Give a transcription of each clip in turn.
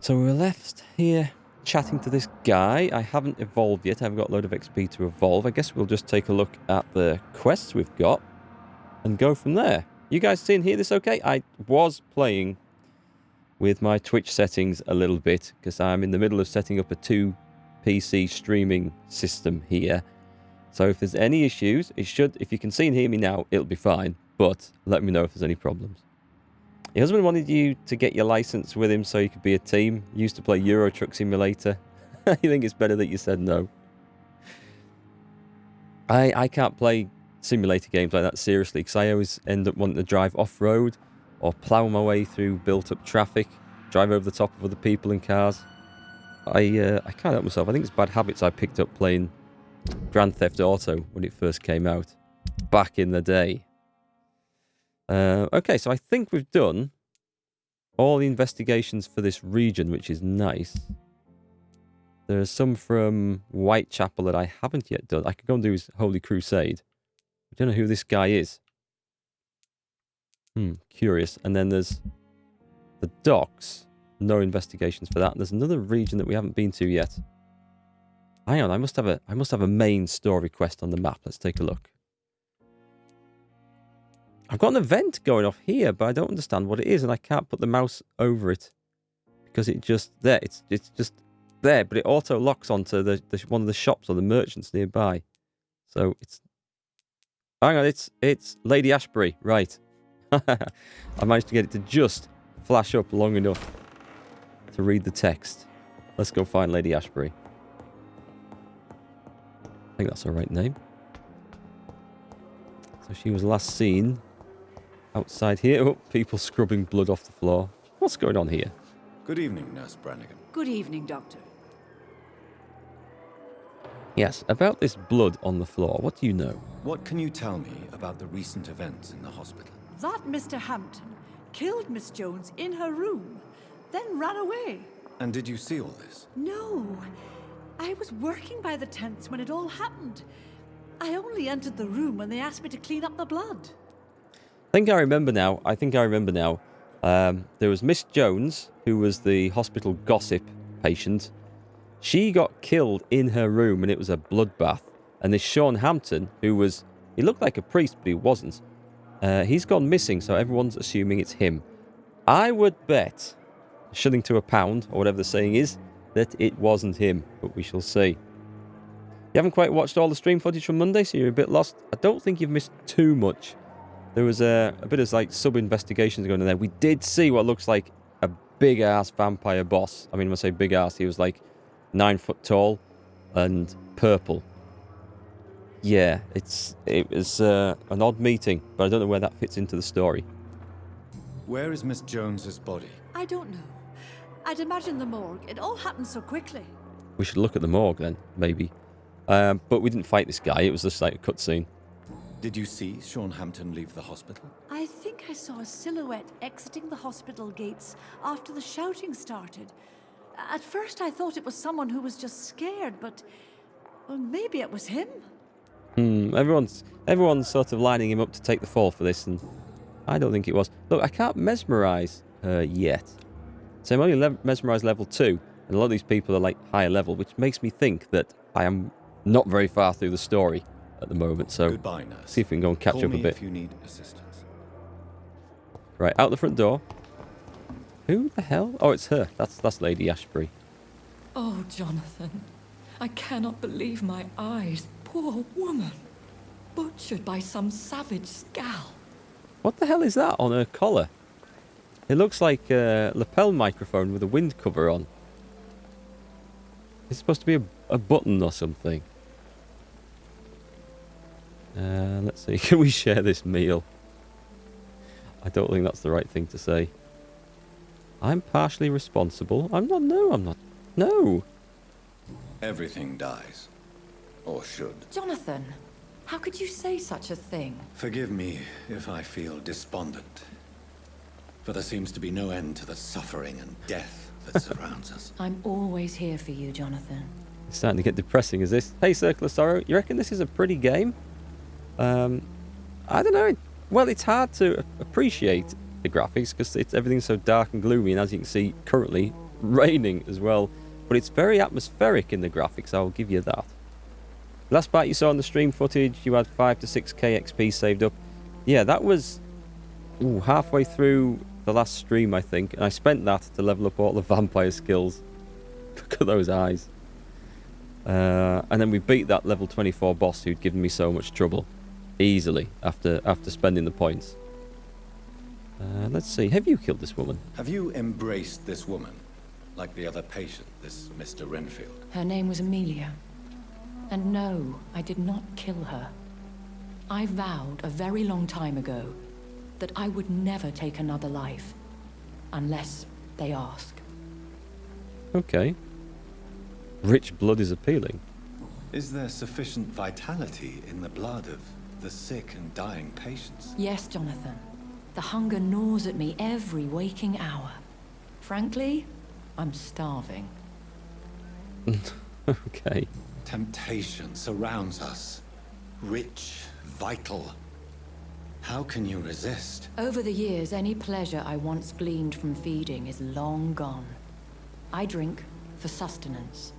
So we're left here chatting to this guy. I haven't evolved yet. I haven't got a load of XP to evolve. I guess we'll just take a look at the quests we've got and go from there. You guys see and hear this okay? I was playing with my Twitch settings a little bit because I'm in the middle of setting up a 2 PC streaming system here. So if there's any issues, if you can see and hear me now, it'll be fine. But let me know if there's any problems. Your husband wanted you to get your license with him so you could be a team. You used to play Euro Truck Simulator. You think it's better that you said no? I can't play simulator games like that seriously because I always end up wanting to drive off-road or plough my way through built-up traffic, drive over the top of other people and cars. I can't help myself. I think it's bad habits I picked up playing Grand Theft Auto when it first came out back in the day. Okay, so I think we've done all the investigations for this region, which is nice. There's some from Whitechapel that I haven't yet done. I could go and do his Holy Crusade. I don't know who this guy is. Curious. And then there's the docks. No investigations for that. And there's another region that we haven't been to yet. Hang on, I must have a main story quest on the map. Let's take a look. I've got an event going off here, but I don't understand what it is, and I can't put the mouse over it because it's just just there, but it auto locks onto the one of the shops or the merchants nearby. So it's hang on, it's Lady Ashbury, right? I managed to get it to just flash up long enough to read the text. Let's go find Lady Ashbury. I think that's her right name. So she was last seen outside here. Oh, people scrubbing blood off the floor. What's going on here? Good evening, Nurse Brannigan. Good evening, Doctor. Yes, about this blood on the floor, what do you know? What can you tell me about the recent events in the hospital? That Mr. Hampton killed Miss Jones in her room, then ran away. And did you see all this? No. I was working by the tents when it all happened. I only entered the room when they asked me to clean up the blood. I think I remember now. There was Miss Jones, who was the hospital gossip patient. She got killed in her room, and it was a bloodbath. And this Sean Hampton, he looked like a priest, but he wasn't. He's gone missing, so everyone's assuming it's him. I would bet a shilling to a pound, or whatever the saying is, that it wasn't him, but we shall see. You haven't quite watched all the stream footage from Monday, so you're a bit lost. I don't think you've missed too much. There was a bit of like sub-investigations going on there. We did see what looks like a big-ass vampire boss. I mean, when I say big-ass, he was like 9 foot tall and purple. Yeah, it was an odd meeting, but I don't know where that fits into the story. Where is Miss Jones's body? I don't know. I'd imagine the morgue. It all happened so quickly. We should look at the morgue then, maybe. But we didn't fight this guy. It was just like a cutscene. Did you see Sean Hampton leave the hospital? I think I saw a silhouette exiting the hospital gates after the shouting started. At first I thought it was someone who was just scared, but well, maybe it was him. Everyone's sort of lining him up to take the fall for this, and I don't think it was. Look, I can't mesmerize her yet. So I'm only mesmerized level 2, and a lot of these people are like higher level, which makes me think that I am not very far through the story at the moment. So goodbye, nurse. See if we can go and catch Call up a me bit. If you need assistance. Right, out the front door. Who the hell? Oh, it's her. That's Lady Ashbury. Oh, Jonathan, I cannot believe my eyes. Poor woman. Butchered by some savage scowl. What the hell is that on her collar? It looks like a lapel microphone with a wind cover on. It's supposed to be a button or something. Let's see. Can we share this meal? I don't think that's the right thing to say. I'm partially responsible. I'm not. No, I'm not. No. Everything dies. Or should. Jonathan, how could you say such a thing? Forgive me if I feel despondent. For there seems to be no end to the suffering and death that surrounds us. I'm always here for you, Jonathan. It's starting to get depressing, is this? Hey, Circle of Sorrow, you reckon this is a pretty game? I don't know. Well, it's hard to appreciate the graphics because everything's so dark and gloomy, and as you can see currently, raining as well. But it's very atmospheric in the graphics, I'll give you that. Last part you saw on the stream footage, you had 5 to 6k XP saved up. Yeah, that was halfway through the last stream, I think. And I spent that to level up all the vampire skills. Look at those eyes. And then we beat that level 24 boss who'd given me so much trouble. Easily, after spending the points. Let's see, have you killed this woman? Have you embraced this woman? Like the other patient, this Mr. Renfield? Her name was Amelia. And no, I did not kill her. I vowed a very long time ago that I would never take another life. Unless they ask. Okay. Rich blood is appealing. Is there sufficient vitality in the blood of the sick and dying patients? Yes, Jonathan. The hunger gnaws at me every waking hour. Frankly, I'm starving. Okay. Temptation surrounds us. Rich, vital. How can you resist? Over the years, any pleasure I once gleaned from feeding is long gone. I drink for sustenance.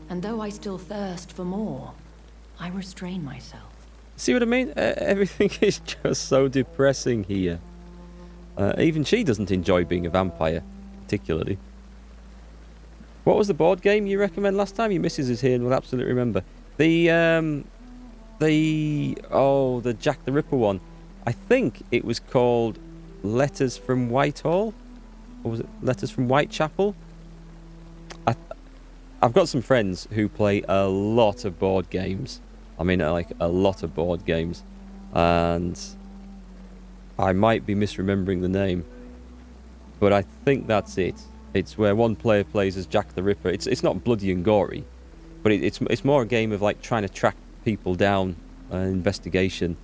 And though I still thirst for more, I restrain myself. See what I mean? Everything is just so depressing here. Even she doesn't enjoy being a vampire, particularly. What was the board game you recommend last time? Your missus is here and will absolutely remember. The Jack the Ripper one. I think it was called Letters from Whitehall? Or was it Letters from Whitechapel? I've got some friends who play a lot of board games. I mean, like, a lot of board games. And I might be misremembering the name. But I think that's it. It's where one player plays as Jack the Ripper. It's not bloody and gory. But it's more a game of, like, trying to track people down. Investigation.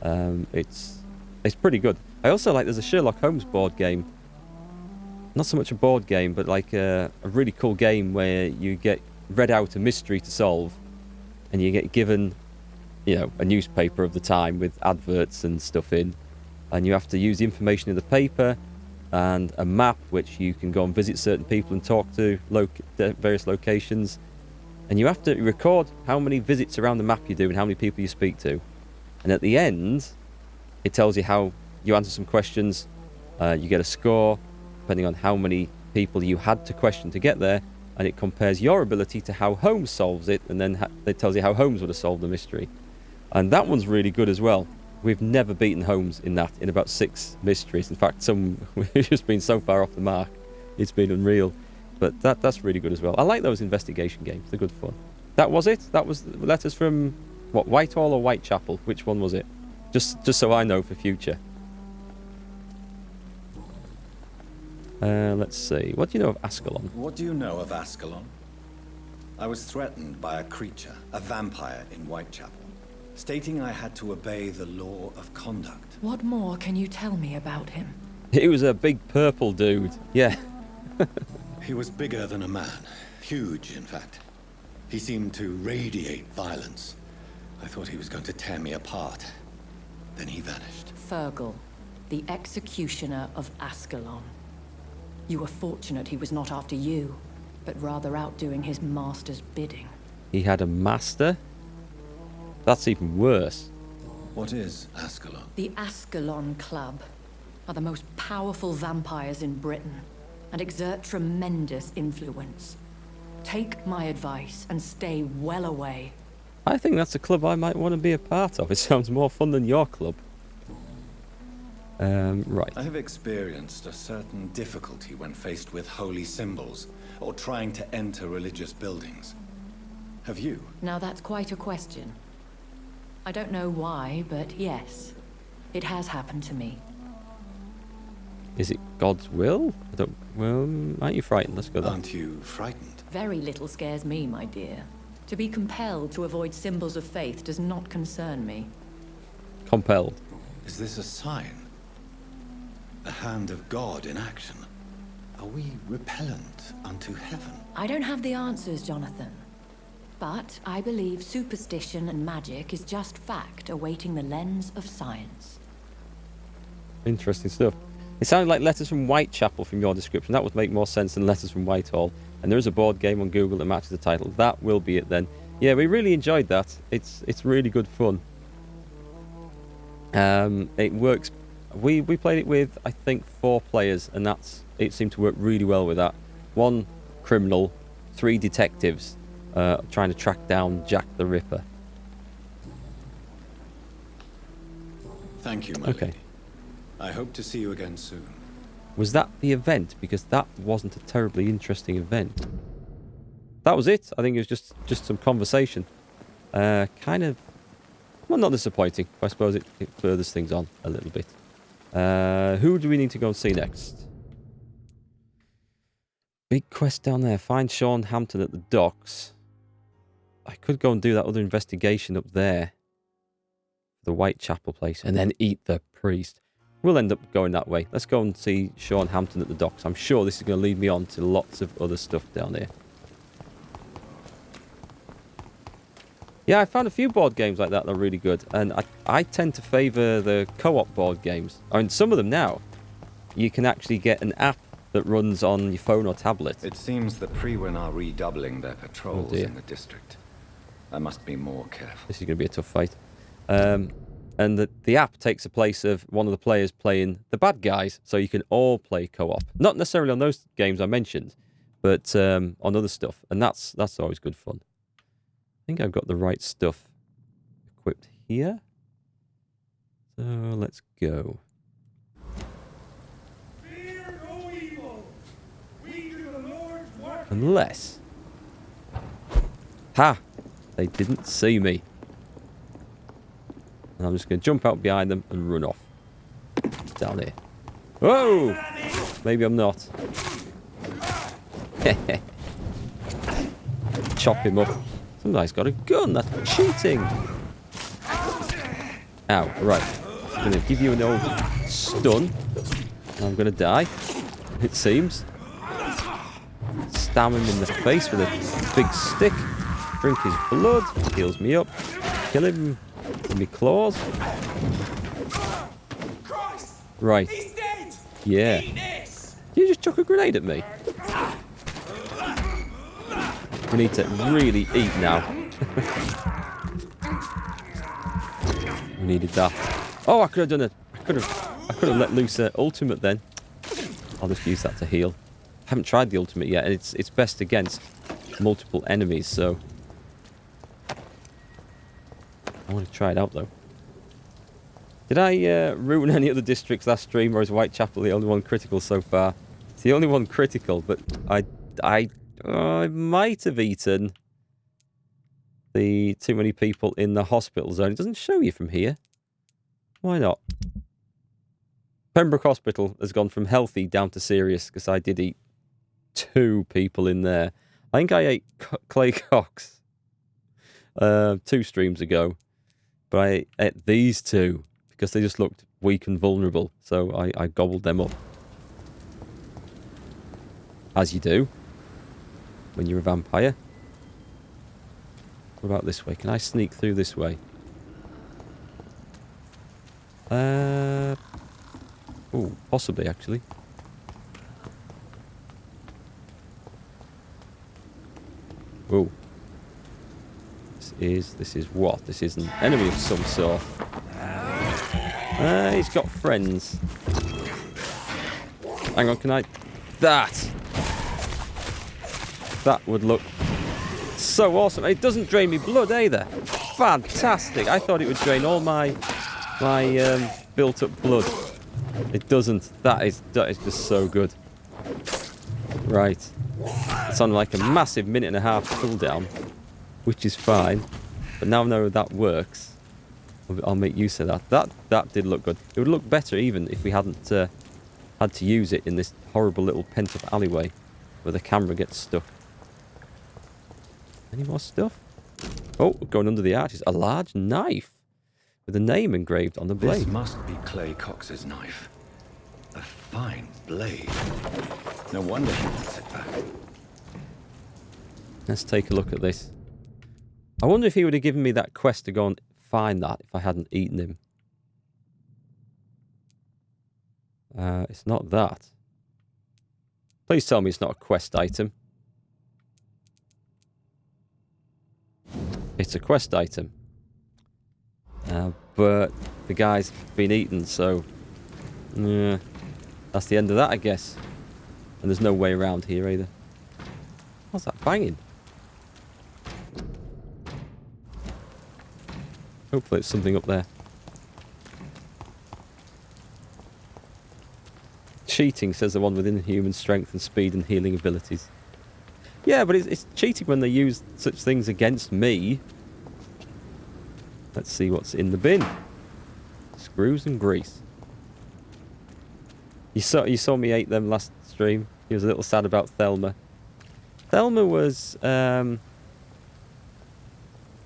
It's pretty good. I also like, there's a Sherlock Holmes board game. Not so much a board game, but like a really cool game where you get read out a mystery to solve, and you get given, a newspaper of the time with adverts and stuff in, and you have to use the information in the paper and a map which you can go and visit certain people and talk to various locations, and you have to record how many visits around the map you do and how many people you speak to, and at the end it tells you how you answer some questions, you get a score depending on how many people you had to question to get there, and it compares your ability to how Holmes solves it, and then it tells you how Holmes would have solved the mystery. And that one's really good as well. We've never beaten Holmes in about 6 mysteries. In fact, we've just been so far off the mark, it's been unreal. But that's really good as well. I like those investigation games, they're good fun. That was it? That was Letters from, what, Whitehall or Whitechapel? Which one was it? Just so I know for future. Let's see. What do you know of Ascalon? What do you know of Ascalon? I was threatened by a creature, a vampire in Whitechapel, stating I had to obey the law of conduct. What more can you tell me about him? He was a big purple dude. Yeah. He was bigger than a man. Huge, in fact. He seemed to radiate violence. I thought he was going to tear me apart. Then he vanished. Fergal, the executioner of Ascalon. You were fortunate he was not after you, but rather out doing his master's bidding. He had a master? That's even worse. What is Ascalon? The Ascalon Club are the most powerful vampires in Britain and exert tremendous influence. Take my advice and stay well away. I think that's a club I might want to be a part of. It sounds more fun than your club. Right. I have experienced a certain difficulty when faced with holy symbols or trying to enter religious buildings. Have you? Now that's quite a question. I don't know why, but yes, it has happened to me. Is it God's will? Aren't you frightened? Let's go there. Aren't you frightened? Very little scares me, my dear. To be compelled to avoid symbols of faith does not concern me. Compelled. Is this a sign? The hand of God in action? Are we repellent unto heaven? I don't have the answers, Jonathan. But I believe superstition and magic is just fact awaiting the lens of science. Interesting stuff. It sounded like Letters from Whitechapel from your description. That would make more sense than Letters from Whitehall. And there is a board game on Google that matches the title. That will be it then. Yeah, we really enjoyed that. It's really good fun. It works. We played it with, I think, 4 players, and it seemed to work really well with that. 1 criminal, 3 detectives trying to track down Jack the Ripper. Thank you, my lady. I hope to see you again soon. Was that the event? Because that wasn't a terribly interesting event. That was it. I think it was just some conversation. Kind of, well, not disappointing. But I suppose it furthers things on a little bit. Who do we need to go and see next? Big quest down there. Find Sean Hampton at the docks. I could go and do that other investigation up there. The Whitechapel place. And then eat the priest. We'll end up going that way. Let's go and see Sean Hampton at the docks. I'm sure this is going to lead me on to lots of other stuff down here. Yeah, I found a few board games like that are really good. And I tend to favour the co-op board games. I mean, some of them now, you can actually get an app that runs on your phone or tablet. It seems the Priwen are redoubling their patrols in the district. I must be more careful. This is going to be a tough fight. And the app takes the place of one of the players playing the bad guys, so you can all play co-op. Not necessarily on those games I mentioned, but on other stuff. And that's always good fun. I think I've got the right stuff equipped here. So let's go. Fear no evil. We do the Lord's work. Unless... Ha! They didn't see me. And I'm just going to jump out behind them and run off. Down here. Whoa! Maybe I'm not. Chop him up. Some guy's got a gun. That's cheating. Ow. Right. I'm going to give you an old stun. And I'm going to die. It seems. Stab him in the face with a big stick. Drink his blood. Heals me up. Kill him with my claws. Right. Yeah. You just chuck a grenade at me. We need to really eat now. We needed that. Oh, I could have done it. I could have let loose an ultimate then. I'll just use that to heal. I haven't tried the ultimate yet, and it's best against multiple enemies, so I want to try it out though. Did I ruin any other districts last stream, or is Whitechapel the only one critical so far? It's the only one critical, but I might have eaten the too many people in the hospital zone. It doesn't show you from here. Why not? Pembroke Hospital has gone from healthy down to serious because I did eat 2 people in there. I think I ate Clay Cox 2 streams ago, but I ate these 2 because they just looked weak and vulnerable, so I gobbled them up. As you do when you're a vampire. What about this way? Can I sneak through this way? Oh, possibly actually. Oh. This is what? This is an enemy of some sort. He's got friends. Hang on, can I... That would look so awesome. It doesn't drain me blood either. Fantastic. I thought it would drain all my built up blood. It doesn't. That is just so good. Right. It's on like a massive 1.5-minute cooldown, which is fine. But now I know that works. I'll make use of that. That did look good. It would look better even if we hadn't had to use it in this horrible little pent-up alleyway where the camera gets stuck. Any more stuff? Oh, going under the arches. A large knife with a name engraved on the blade. This must be Clay Cox's knife. A fine blade. No wonder he wants it back. Let's take a look at this. I wonder if he would have given me that quest to go and find that if I hadn't eaten him. It's not that. Please tell me it's not a quest item. It's a quest item. But the guy's been eaten, so... Yeah, that's the end of that, I guess. And there's no way around here either. What's that banging? Hopefully it's something up there. Cheating, says the one with inhuman strength and speed and healing abilities. Yeah, but it's cheating when they use such things against me. Let's see what's in the bin. Screws and grease. You saw me ate them last stream. He was a little sad about Thelma. Thelma was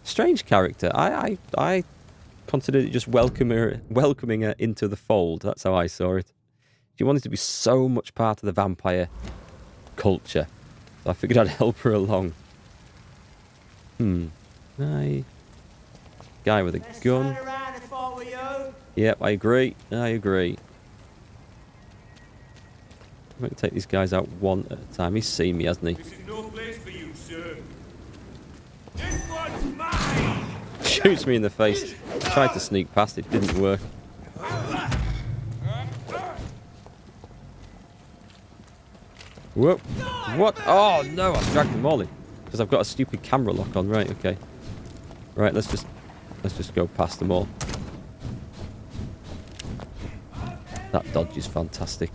strange character. I considered it just welcoming her into the fold. That's how I saw it. She wanted to be so much part of the vampire culture. So I figured I'd help her along. Guy with a gun. Yep, I agree. I agree. I'm going to take these guys out one at a time. He's seen me, hasn't he? This is no place for you, sir. This one's mine! Shoots me in the face. Tried to sneak past it, didn't work. Whoop. What? Oh no, I've dragged them all in. Because I've got a stupid camera lock on. Right, okay. Right, let's just go past them all. That dodge is fantastic.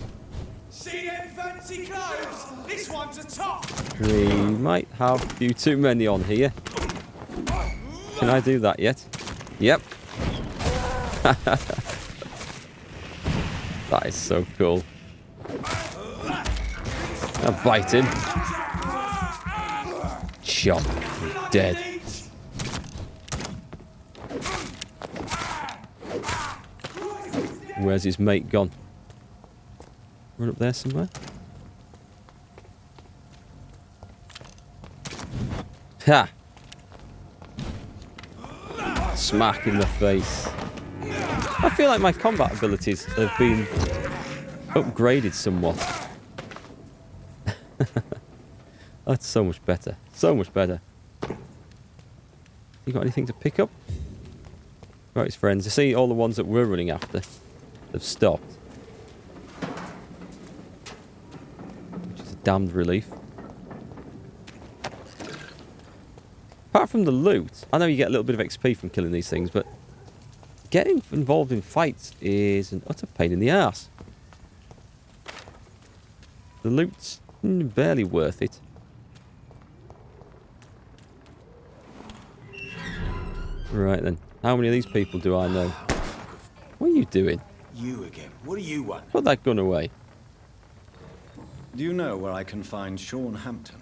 See them fancy clothes? This one's a top! We might have a few too many on here. Can I do that yet? Yep. That is so cool. I'll bite him. Chop. Dead. Where's his mate gone? Run up there somewhere? Ha! Smack in the face. I feel like my combat abilities have been upgraded somewhat. That's so much better. So much better. You got anything to pick up? Right, friends. You see all the ones that we're running after have stopped. Which is a damned relief. Apart from the loot, I know you get a little bit of XP from killing these things, but getting involved in fights is an utter pain in the arse. The loot's barely worth it. Right then. How many of these people do I know? What are you doing? You again. What do you want? Put that gun away. Do you know where I can find Sean Hampton?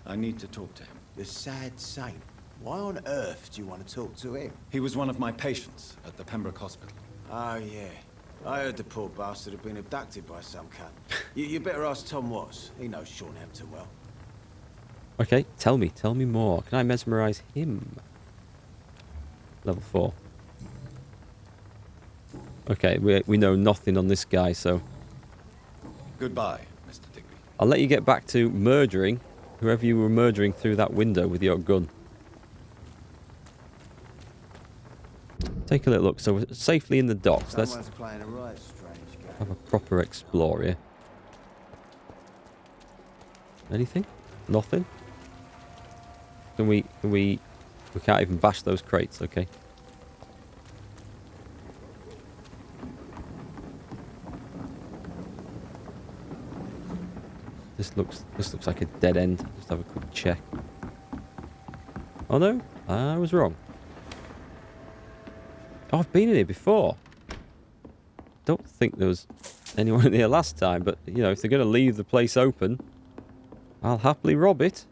I need to talk to him. The sad saint. Why on earth do you want to talk to him? He was one of my patients at the Pembroke Hospital. Oh, yeah. I heard the poor bastard had been abducted by some cunt. You better ask Tom Watts. He knows Sean Hampton well. Okay, tell me more. Can I mesmerize him? Level 4. Okay, we know nothing on this guy, so... Goodbye, Mr. Digby. I'll let you get back to murdering whoever you were murdering through that window with your gun. Take a little look. So we're safely in the docks. Let's playing a right strange game. have a proper explore here. Anything? Nothing? We can't even bash those crates, okay. This looks like a dead end. Just have a quick check. Oh no, I was wrong. Oh, I've been in here before. Don't think there was anyone in here last time, but you know, if they're going to leave the place open, I'll happily rob it.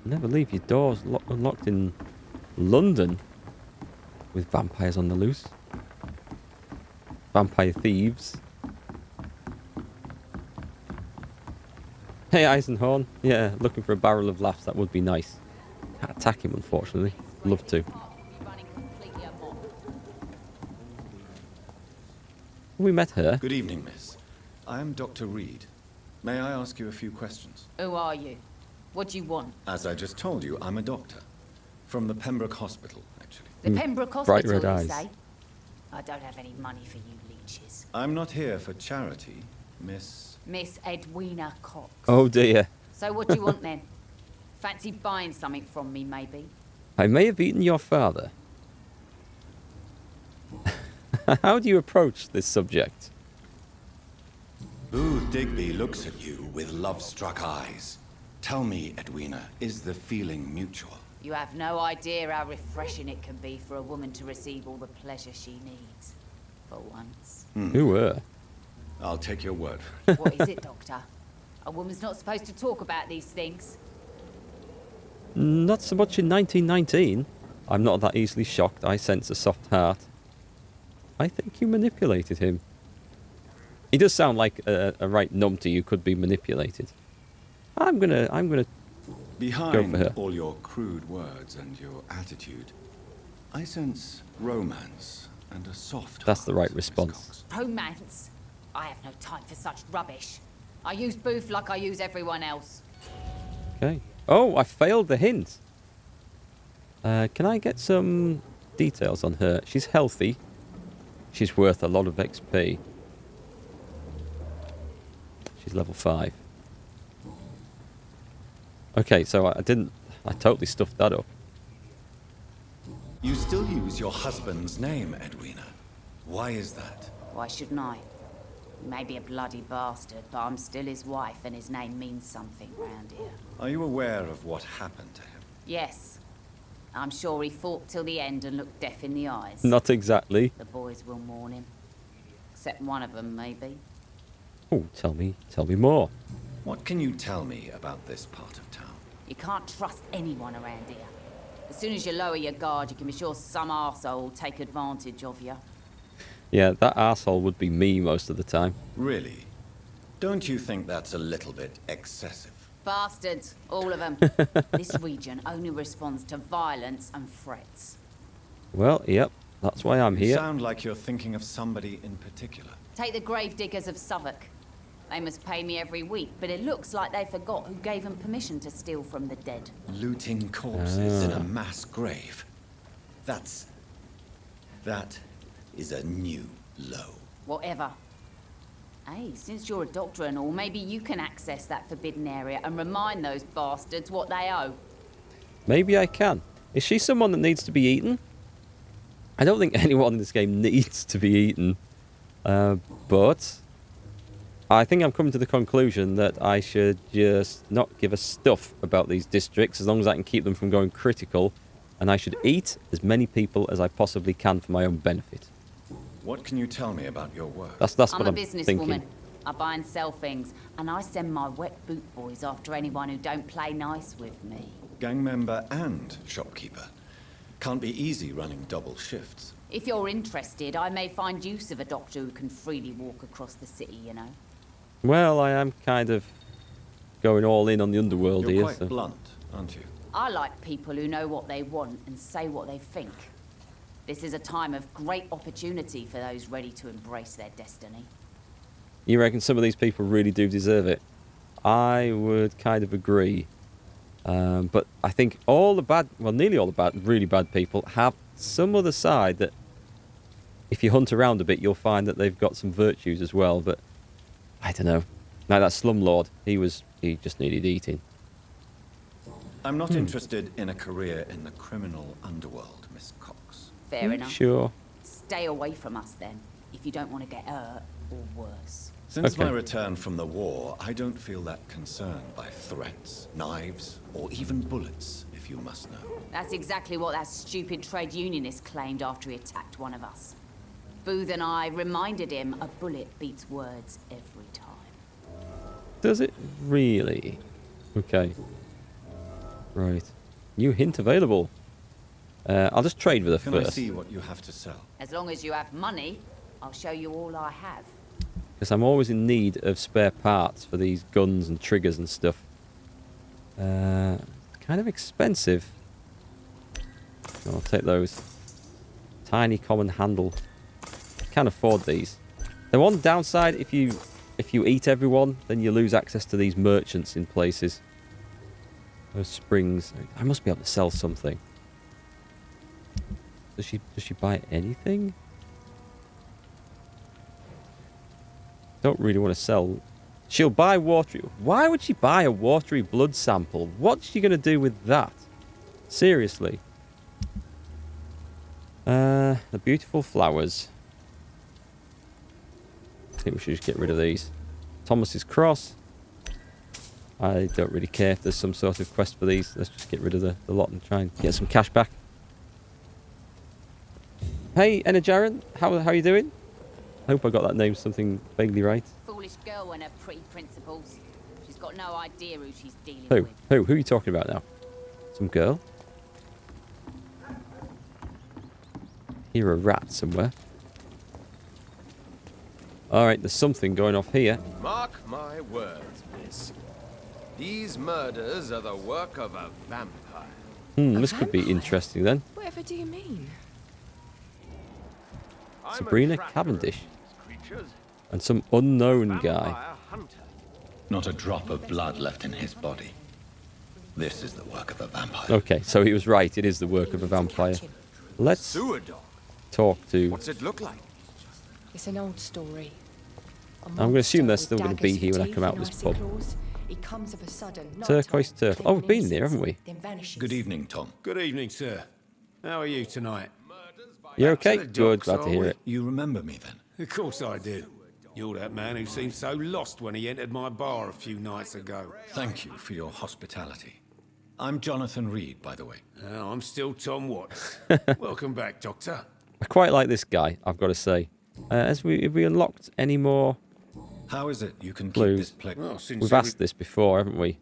Never leave your doors unlocked in London with vampires on the loose. Vampire thieves. Hey, Eisenhorn. Yeah, looking for a barrel of laughs. That would be nice. Can't attack him, unfortunately. Love to. We met her. Good evening, miss. I am Dr. Reid. May I ask you a few questions? Who are you? What do you want? As I just told you, I'm a doctor. From the Pembroke Hospital, actually. The Pembroke bright Hospital, red you eyes. say? I don't have any money for you leeches. I'm not here for charity, miss. Miss Edwina Cox. Oh dear. So what do you want then? Fancy buying something from me, maybe? I may have eaten your father. How do you approach this subject? Booth Digby looks at you with love-struck eyes. Tell me, Edwina, is the feeling mutual? You have no idea how refreshing it can be for a woman to receive all the pleasure she needs. For once. Who were? I'll take your word. What is it, Doctor? A woman's not supposed to talk about these things. Not so much in 1919. I'm not that easily shocked. I sense a soft heart. I think you manipulated him. He does sound like a right numpty who could be manipulated. I'm gonna go for Behind her. all your crude words and your attitude, I sense romance and a soft That's the heart, right Miss response. Cox. Romance? I have no time for such rubbish. I use Booth like I use everyone else. Okay. Oh, I failed the hint. Can I get some details on her? She's healthy. She's worth a lot of XP. She's level 5. Okay, so I totally stuffed that up. You still use your husband's name, Edwina. Why is that? Why shouldn't I? He may be a bloody bastard, but I'm still his wife and his name means something round here. Are you aware of what happened to him? Yes. I'm sure he fought till the end and looked death in the eyes. Not exactly. The boys will mourn him. Except one of them, maybe. Oh, tell me more. What can you tell me about this part of town? You can't trust anyone around here. As soon as you lower your guard, you can be sure some arsehole will take advantage of you. Yeah, that asshole would be me most of the time. Really? Don't you think that's a little bit excessive? Bastards, all of them. This region only responds to violence and threats. Well, yep, that's why I'm You here. sound like you're thinking of somebody in particular. Take the gravediggers of Southwark. They must pay me every week, but it looks like they forgot who gave them permission to steal from the dead. Looting corpses in a mass grave. That is a new low. Whatever. Hey, since you're a doctor and all, maybe you can access that forbidden area and remind those bastards what they owe. Maybe I can. Is she someone that needs to be eaten? I don't think anyone in this game needs to be eaten. But I think I'm coming to the conclusion that I should just not give a stuff about these districts as long as I can keep them from going critical. And I should eat as many people as I possibly can for my own benefit. What can you tell me about your work? That's I'm what a I'm businesswoman. thinking. I buy and sell things, and I send my wet boot boys after anyone who don't play nice with me. Gang member and shopkeeper. Can't be easy running double shifts. If you're interested, I may find use of a doctor who can freely walk across the city, you know. Well, I am kind of going all in on the underworld You're here. quite So. blunt, aren't you? I like people who know what they want and say what they think. This is a time of great opportunity for those ready to embrace their destiny. You reckon some of these people really do deserve it? I would kind of agree. But I think all the bad, well, nearly all the bad, really bad people have some other side that if you hunt around a bit, you'll find that they've got some virtues as well. But I don't know. Now that slumlord, he just needed eating. I'm not interested in a career in the criminal underworld, Miss Cox. Fair enough. Sure. Stay away from us then, if you don't want to get hurt or worse. Since Okay. my return from the war, I don't feel that concerned by threats, knives, or even bullets, if you must know. That's exactly what that stupid trade unionist claimed after he attacked one of us. Booth and I reminded him a bullet beats words every time. Does it really? Okay. Right. New hint available. I'll just trade with her Can I first. see what you have to sell? As long as you have money, I'll show you all I have. Because I'm always in need of spare parts for these guns and triggers and stuff. Kind of expensive. I'll take those. Tiny common handle. Can't afford these. The one downside, if you eat everyone, then you lose access to these merchants in places. Those springs. I must be able to sell something. Does she buy anything? Don't really want to sell. She'll buy watery. Why would she buy a watery blood sample? What's she going to do with that? Seriously. The beautiful flowers. I think we should just get rid of these. Thomas's cross. I don't really care if there's some sort of quest for these. Let's just get rid of the lot and try and get some cash back. Hey, Enerjaren, how are you doing? I hope I got that name something vaguely right. Foolish girl and her pre-principles. She's got no idea who she's dealing Who? with. Who are you talking about now? Some girl? Hear a rat somewhere. Alright, there's something going off here. Mark my words, miss. These murders are the work of a vampire. This could be interesting then. Whatever do you mean? Sabrina Cavendish. And some unknown guy. Not a drop of blood left in his body. This is the work of a vampire. Okay, so he was right. It is the work of a vampire. Let's Sewer dog. talk to... What's it look like? It's an old story. I'm going to assume they're still going to be here when I come out of this pub. It comes of a sudden. Turquoise Turtle. Oh, we've been there, haven't we? Good evening, Tom. Good evening, sir. How are you tonight? You okay? To the Good, docks, glad to are hear we? it. You remember me then? Of course I do. You're that man who seemed so lost when he entered my bar a few nights ago. Thank you for your hospitality. I'm Jonathan Reid, by the way. I'm still Tom Watts. Welcome back, Doctor. I quite like this guy, I've got to say. Have we unlocked any more How is it you can clues? keep this place? Well, since We've asked this before, haven't we?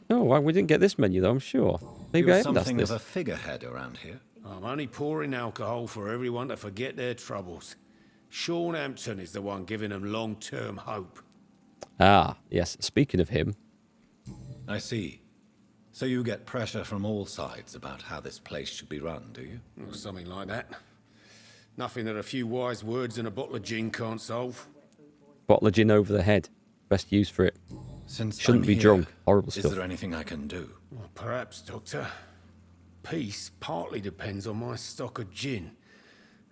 Oh, well, we didn't get this menu, though, I'm sure. Maybe I You're haven't asked something of this. a figurehead around here. I'm only pouring alcohol for everyone to forget their troubles. Sean Hampton is the one giving them long-term hope. Ah, yes. Speaking of him, I see. So you get pressure from all sides about how this place should be run, do you? Or something like that. Nothing that a few wise words and a bottle of gin can't solve. bottle of gin over the head. Best use for it. Since Shouldn't I'm be here, drunk. Horrible is stuff. there anything I can do? Well, perhaps, Doctor. Peace partly depends on my stock of gin.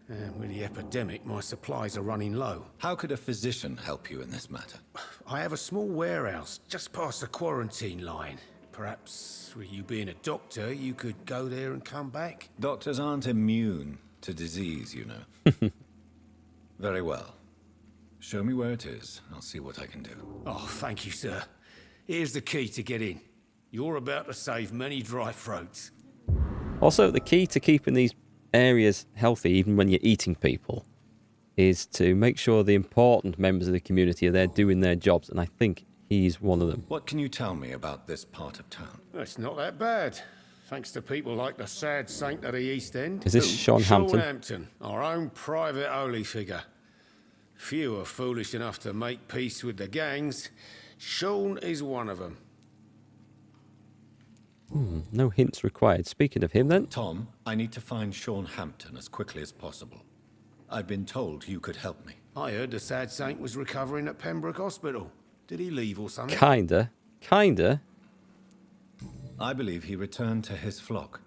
And with the epidemic, my supplies are running low. How could a physician help you in this matter? I have a small warehouse just past the quarantine line. Perhaps, with you being a doctor, you could go there and come back? Doctors aren't immune to disease, you know. Very well. Show me where it is. I'll see what I can do. Oh, thank you, sir. Here's the key to get in. You're about to save many dry throats. Also, the key to keeping these areas healthy, even when you're eating people, is to make sure the important members of the community are there doing their jobs, and I think he's one of them. What can you tell me about this part of town? It's not that bad. Thanks to people like the sad saint of the East End. Is this Sean Hampton? Sean Hampton, our own private holy figure. Few are foolish enough to make peace with the gangs. Sean is one of them. No hints required. Speaking of him, then. Tom, I need to find Sean Hampton as quickly as possible. I've been told you could help me. I heard the sad saint was recovering at Pembroke Hospital. Did he leave or something? Kinda. I believe he returned to his flock.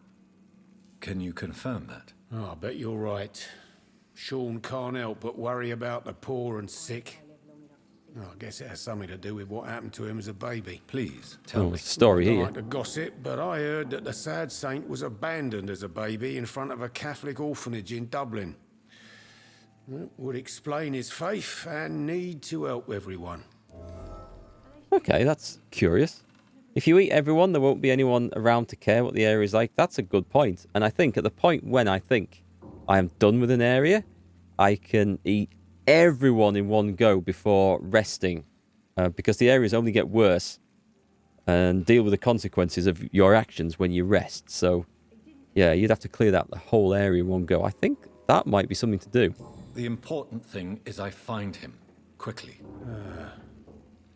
Can you confirm that? Oh, I bet you're right. Sean can't help but worry about the poor and sick. Oh, I guess it has something to do with what happened to him as a baby. Please, tell me. It's a story I don't here. like to gossip, but I heard that the sad saint was abandoned as a baby in front of a Catholic orphanage in Dublin. That would explain his faith and need to help everyone. Okay, that's curious. If you eat everyone, there won't be anyone around to care what the area is like. That's a good point. And I think at the point when I think I am done with an area, I can eat everyone in one go before resting. Because the areas only get worse and deal with the consequences of your actions when you rest. So, yeah, you'd have to clear out the whole area in one go. I think that might be something to do. The important thing is I find him quickly.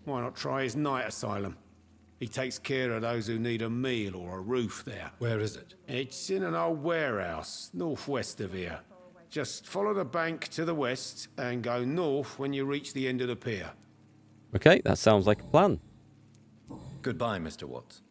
Why not try his night asylum? He takes care of those who need a meal or a roof there. Where is it? It's in an old warehouse, northwest of here. Just follow the bank to the west and go north when you reach the end of the pier. Okay, that sounds like a plan. Goodbye, Mr. Watts.